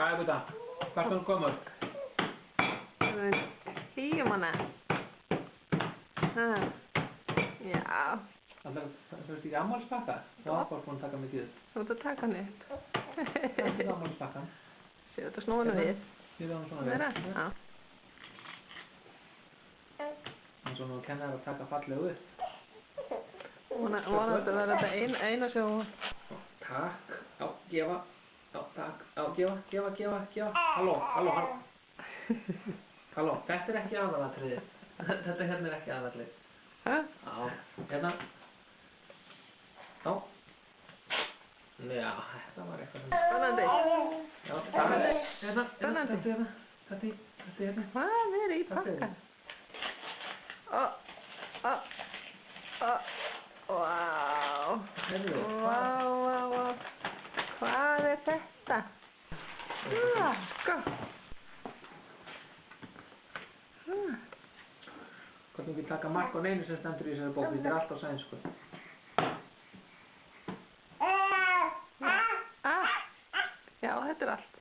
Jæja, Gutta, hvert er hún komur? Kíkjum hana. Já. Það er ekki afmælspakka? Já, bara búin að taka mig tíð. Þú ert að taka hann upp. Það er afmælspakkan. Séu þetta snúa hana við? Séu hann svona við? Já. En svo nú kennar að taka fallegu upp. Vonandi verður þetta eina sem hún... Takk. Já, gefa. Já, takk. Já, gefa. Halló. Halló, þetta er ekki aðalatriðið. Þetta hérna er ekki aðalatriðið. Hæ? Já, hérna. Já. Já, þetta var eitthvað sem... Spennandi. Já, það er hérna. Spennandi. Þetta hérna. Hvað er í pakkan? Vá. Vá. Hvað er þetta? Sko. Hvernig ekki taka mark á neinu sem stendur í þessari bók, þetta er allt á sænsku. Já, þetta er allt.